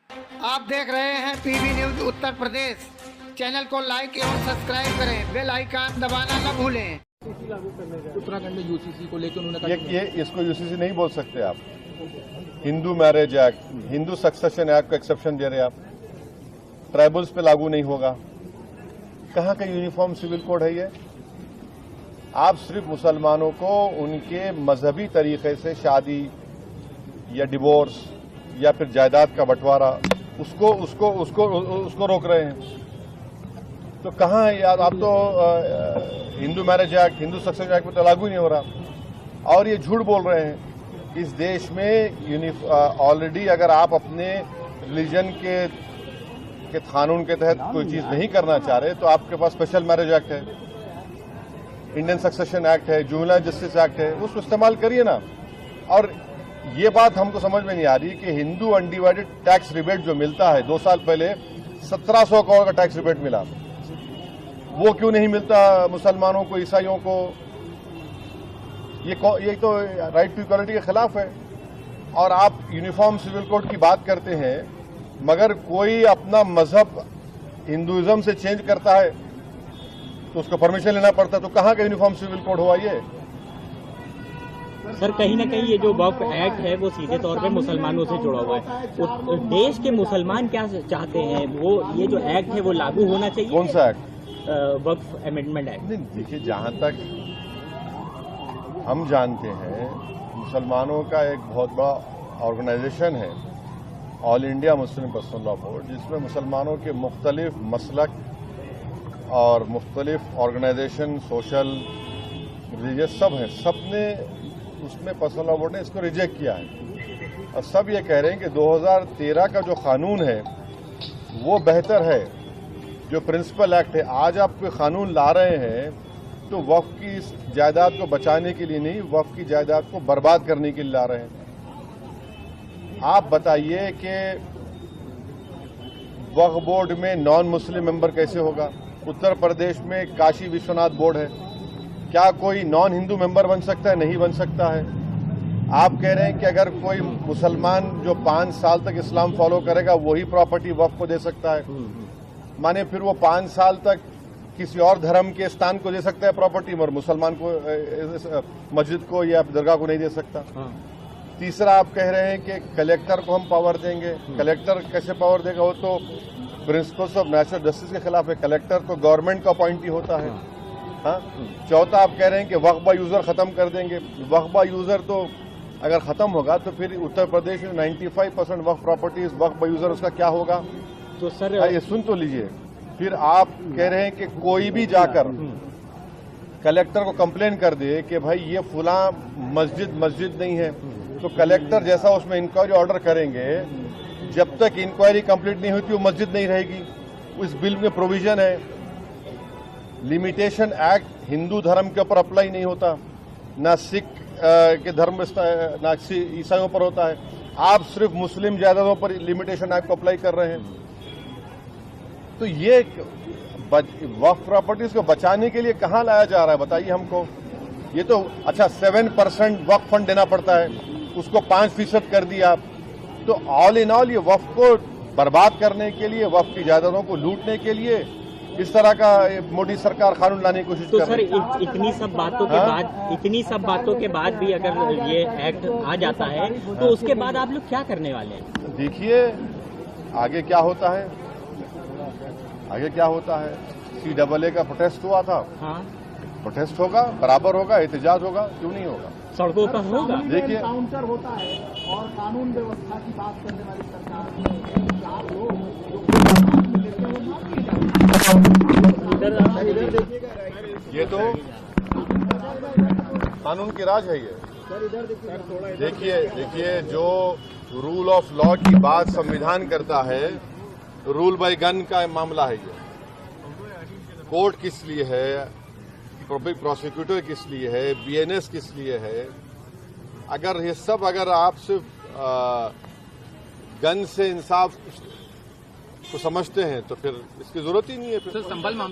आप देख रहे हैं PV news Uttar Pradesh. Channel को लाइक एवं सब्सक्राइब करें, बेल आइकन दबाना न भूलें। उत्तराखंड में यूसीसी को लेकर उन्होंने ये इसको यूसीसी नहीं बोल सकते आप। Hindu marriage act, Hindu succession act को एक्सेप्शन दे रहे आप। ट्राइबल्स पे लागू नहीं होगा। कहाँ का यूनिफॉर्म सिविल कोड है ये? आप सिर्फ मुसलमानों को उनके मजहबी तरीके से शादी या डिवोर्स या फिर जायदाद का बंटवारा उसको रोक रहे हैं। तो कहाँ है यार? आप तो Hindu marriage act, Hindu succession act में तो लागू ही नहीं हो रहा। और ये झूठ बोल रहे हैं। इस देश में ऑलरेडी अगर आप अपने रिलीजन के कानून के तहत कोई चीज नहीं करना चाह रहे तो आपके पास स्पेशल मैरिज एक्ट है, इंडियन सक्सेशन एक्ट है, जुवेनाइल जस्टिस एक्ट है, उसको इस्तेमाल करिए ना। और ये बात हमको समझ में नहीं आ रही कि हिंदू अनडिवाइडेड टैक्स रिबेट जो मिलता है, 2 साल पहले 1700 करोड़ का टैक्स रिबेट मिला, वो क्यों नहीं मिलता मुसलमानों को, ईसाइयों को? ये तो राइट टू इक्वालिटी के खिलाफ है। और आप यूनिफॉर्म सिविल कोड की बात करते हैं, मगर कोई अपना मजहब हिंदुइज्म से चेंज करता है तो उसको परमिशन लेना पड़ता है। तो कहाँ का यूनिफॉर्म सिविल कोड हुआ ये? सर, कहीं ना कहीं ये जो वक्फ एक्ट है वो सीधे तौर पे मुसलमानों से जुड़ा हुआ है। देश के मुसलमान क्या चाहते हैं? वो ये जो एक्ट है वो लागू होना चाहिए। कौन सा एक्ट? वक्फ अमेंडमेंट एक्ट। देखिए, जहां तक हम जानते हैं, मुसलमानों का एक बहुत बड़ा ऑर्गेनाइजेशन है, all India Muslim personal law board, जिसमें मुसलमानों के मुख्तलिफ मसलक और मुख्तलिफ ऑर्गेनाइजेशन, सोशल, रिलीजियस सब हैं। सब ने उसमें पर्सनल लॉ बोर्ड ने इसको रिजेक्ट किया है। और सब ये कह रहे हैं कि 2013 का जो कानून है वो बेहतर है, जो प्रिंसिपल एक्ट है। आज आप कोई कानून ला रहे हैं तो वक्फ की जायदाद को बचाने के लिए नहीं, वक्फ की जायदाद को बर्बाद करने के लिए ला रहे हैं। आप बताइए कि वक्फ बोर्ड में नॉन मुस्लिम मेंबर कैसे होगा? उत्तर प्रदेश में काशी विश्वनाथ बोर्ड है, क्या कोई नॉन हिंदू मेंबर बन सकता है? नहीं बन सकता है। आप कह रहे हैं कि अगर कोई मुसलमान जो 5 साल तक इस्लाम फॉलो करेगा वही प्रॉपर्टी वक्फ को दे सकता है, माने फिर वो 5 साल तक किसी और धर्म के स्थान को दे सकता है प्रॉपर्टी, मगर मुसलमान को, मस्जिद को या दरगाह को नहीं दे सकता। तीसरा, आप कह रहे हैं कि कलेक्टर को हम पावर देंगे। कलेक्टर कैसे पावर देगा? वो तो प्रिंसिपल्स ऑफ नेचुरल जस्टिस के खिलाफ है। कलेक्टर तो गवर्नमेंट का अपॉइंटी होता है। हाँ। चौथा, आप कह रहे हैं कि वक्फ बाय यूजर खत्म कर देंगे। वक्फ बाय यूजर तो अगर खत्म होगा तो फिर उत्तर प्रदेश में 95% वक्फ प्रॉपर्टीज वक्फ बाय यूजर, उसका क्या होगा? तो सर ये सुन तो लीजिए। फिर आप कह रहे हैं कि कोई भी जाकर कलेक्टर को कंप्लेन कर दे कि भाई ये फुला मस्जिद नहीं है, तो कलेक्टर जैसा उसमें इंक्वायरी ऑर्डर करेंगे, जब तक इंक्वायरी कंप्लीट नहीं होती वो मस्जिद नहीं रहेगी। इस बिल में प्रोविजन है। लिमिटेशन एक्ट हिंदू धर्म के ऊपर अप्लाई नहीं होता, ना सिख के धर्म, ना ईसाइयों पर होता है। आप सिर्फ मुस्लिम जायदादों पर लिमिटेशन एक्ट को अप्लाई कर रहे हैं। तो ये वक्फ प्रॉपर्टीज को बचाने के लिए कहाँ लाया जा रहा है बताइए हमको? ये तो अच्छा 7% वक्फ फंड देना पड़ता है, उसको 5% कर दिया। तो ऑल इन ऑल ये वक्फ को बर्बाद करने के लिए, वक्फ की जायदादों को लूटने के लिए इस तरह का मोदी सरकार कानून लाने की कोशिश कर रही है। तो सर, इतनी सब बातों के बाद भी अगर ये एक्ट आ जाता है तो उसके बाद आप लोग क्या करने वाले हैं? देखिए आगे क्या होता है। CAA का प्रोटेस्ट हुआ था। हाँ। प्रोटेस्ट होगा, बराबर होगा, एहतजाज होगा, क्यों नहीं होगा? सड़कों पर होगा। देखिए, काउंटर होता है और कानून व्यवस्था की बात करने वाली सरकार ये तो कानून की राज है। ये देखिए जो रूल ऑफ लॉ की बात संविधान करता है, रूल बाय गन का मामला है। ये कोर्ट किस लिए है, पब्लिक प्रोसिक्यूटर किस लिए है, BNS किस लिए है? अगर ये सब आप सिर्फ गन से इंसाफ को समझते हैं तो फिर इसकी जरूरत ही नहीं है। फिर